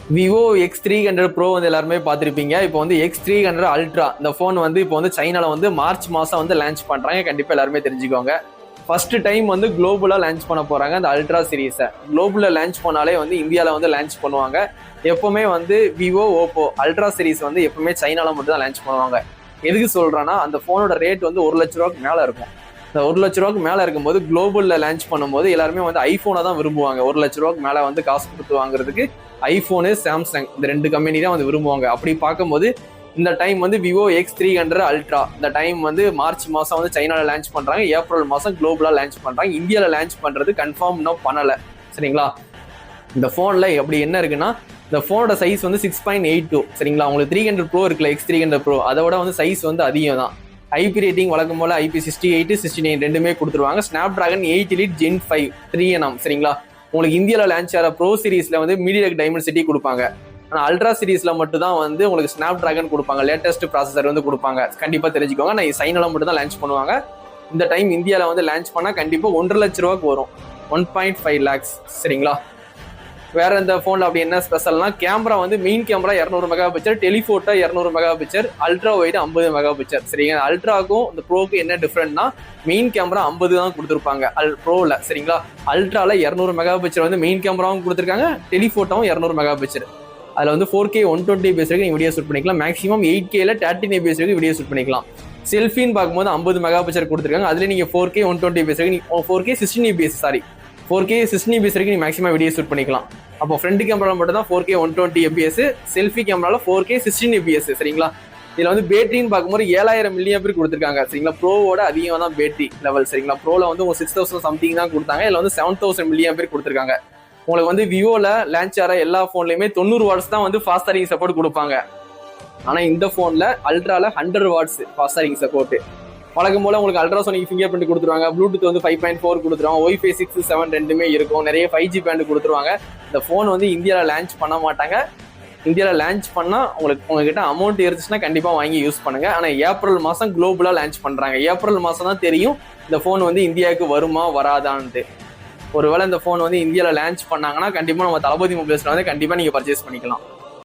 Vivo X300 bro வந்து எல்லாருமே பார்த்துருப்பீங்க. இப்போ வந்து X300 அல்ட்ரா இந்த ஃபோன் வந்து இப்போ வந்து சைனால வந்து மார்ச் மாசம் வந்து லான்ச் பண்றாங்க. கண்டிப்பா எல்லாருமே தெரிஞ்சுக்கோங்க. ஃபர்ஸ்ட் டைம் வந்து குளோபலா லான்ச் பண்ண போறாங்க அந்த அல்ட்ரா சீரீஸை. குளோபல்ல லான்ச் பண்ணாலே வந்து இந்தியாவில் வந்து லான்ச் பண்ணுவாங்க. எப்பவுமே வந்து விவோ ஓப்போ அல்ட்ரா சீரீஸ் வந்து எப்பவுமே சைனால மட்டும் தான் லான்ச் பண்ணுவாங்க. எதுக்கு சொல்றேன்னா அந்த ஃபோனோட ரேட் வந்து 1,00,000 மேல இருக்கும். இந்த 1,00,000 மேல இருக்கும்போது குளோபல்ல லான்ச் பண்ணும்போது எல்லாருமே வந்து ஐபோனை தான் விரும்புவாங்க. 1,00,000 மேல வந்து காசு கொடுத்து வாங்குறதுக்கு ஐபோனு சாம்சங் இந்த 2 கம்பெனி தான் வந்து விரும்புவாங்க. அப்படி பார்க்கும்போது இந்த டைம் வந்து விவோ X300 அல்ட்ரா இந்த டைம் வந்து மார்ச் மாசம் வந்து சைனால லான்ச் பண்றாங்க. ஏப்ரல் மாசம் குளோபலா லான்ச் பண்றாங்க. இந்தியால லான்ச் பண்றது கன்ஃபார்ம் இன்னும் பண்ணல. சரிங்களா? இந்த போன்ல எப்படி என்ன இருக்குன்னா இந்த போனோட சைஸ் வந்து 6.82 சரிங்களா? உங்களுக்கு 300 ப்ரோ இருக்குல்ல X300 ப்ரோ அதோட வந்து சைஸ் வந்து அதிகம் தான். ஐபி ரேட்டிங் வழக்கம் போல IP68 69 ரெண்டுமே கொடுத்துருவாங்க. Snap dragon 8 Elite Gen 5 3nm சரிங்களா? உங்களுக்கு இந்தியாவில் லான்ச் ஆகிற ப்ரோ சீரீஸ்ல வந்து மீடியாடெக் டைமென்சிட்டி கொடுப்பாங்க. ஆனால் அல்ட்ரா சீரீஸ்ல மட்டும் தான் வந்து உங்களுக்கு ஸ்னாப் டிராகன் கொடுப்பாங்க. லேட்டஸ்ட் ப்ராசஸர் வந்து கொடுப்பாங்க. கண்டிப்பா தெரிஞ்சுக்கோங்க. நான் சைனால மட்டும் தான் லான்ச் பண்ணுவாங்க. இந்த டைம் இந்தியாவில் வந்து லான்ச் பண்ணா கண்டிப்பா 1,50,000 வரும். 1.5 lakhs சரிங்களா? வேற இந்த போன்ல அப்படி என்ன ஸ்பெஷல்னா கேமரா வந்து main camera 200 mega picture, telephoto 200 mega picture, ultra wide 50 mega picture சரிங்க. அல்ட்ராக்கும் இந்த ப்ரோக்கு என்ன டிஃபரெண்ட்னா மெயின் கேமரா 50 தான் கொடுத்துருப்பாங்க ப்ரோல சரிங்களா? அல்ட்ரால 200 மெகா பிக்சர் வந்து மெயின் கேமராவும் கொடுத்துருக்காங்க, டெலிஃபோட்டோவும் 200 மெகா பிக்சர். அதுல வந்து 4K 120 fps வரைக்கும் வீடியோ ஷூட் பண்ணிக்கலாம். மேக்ஸிமம் 8Kல 13 fps வரைக்கும் வீடியோ ஷூட் பண்ணிக்கலாம். செல்ஃபின்னு பார்க்கும்போது 50 மெகா பிக்சர் கொடுத்துருக்காங்க. அதுல நீங்க 4K 120 fps வரைக்கும் 4K 16 fps sorry 4K 16 fps வரைக்கும் நீங்க மேக்ஸிமம் வீடியோ ஷூட் பண்ணிக்கலாம். அப்போ ஃப்ரண்ட் கேமரா மட்டும் தான் 4K 120 fps, செல்ஃபி கேமரால 4K 16 fps சரிங்களா? இதுல வந்து பேட்டரின்னு பார்க்கும்போது 7000 mAh கொடுத்துருக்காங்க சரிங்களா? ப்ரோவோட அதிகமாக தான் பேட்டரி லெவல் சரிங்களா? ப்ரோல வந்து 6000 சம்திங் தான் கொடுத்தாங்க. இதுல வந்து 7000 mAh கொடுத்துருக்காங்க. உங்களுக்கு வந்து விவோல லான்ச் ஆகிற எல்லா போன்லயுமே 90 வாட்ஸ் தான் வந்து ஃபாஸ்ட் சார்ஜிங் சப்போர்ட் கொடுப்பாங்க. ஆனா இந்த போன்ல அல்ட்ரால 100 வாட்ஸ் ஃபாஸ்ட் சார்ஜிங் சப்போர்ட். வழக்கம் போல உங்களுக்கு அல்ட்ராசோனிக் ஃபிங்கர் பிரிண்ட் கொடுத்துருவாங்க. ப்ளூடூத் வந்து 5.4 கொடுத்துருவாங்க. Wi-Fi 6, 7 ரெண்டுமே இருக்கும். நிறைய 5G பேண்ட் கொடுத்துருவாங்க. இந்த போன் வந்து இந்தியாவில் லான்ச் பண்ண மாட்டாங்க. இந்தியாவில் லான்ச் பண்ணா உங்ககிட்ட அமௌண்ட் இருந்துச்சுன்னா கண்டிப்பா வாங்கி யூஸ் பண்ணுங்க. ஆனா ஏப்ரல் மாசம் குளோபலா லான்ச் பண்றாங்க. ஏப்ரல் மாசம் தான் தெரியும் இந்த போன் வந்து இந்தியாவுக்கு வருமா வராதான்ட்டு. ஒருவேளை இந்த போன் வந்து இந்தியாவில் லான்ச் பண்ணாங்கன்னா கண்டிப்பா நம்ம தளபதி மொபைல்ஸ்ல வந்து கண்டிப்பா நீங்க பர்ச்சேஸ் பண்ணிக்கலாம்.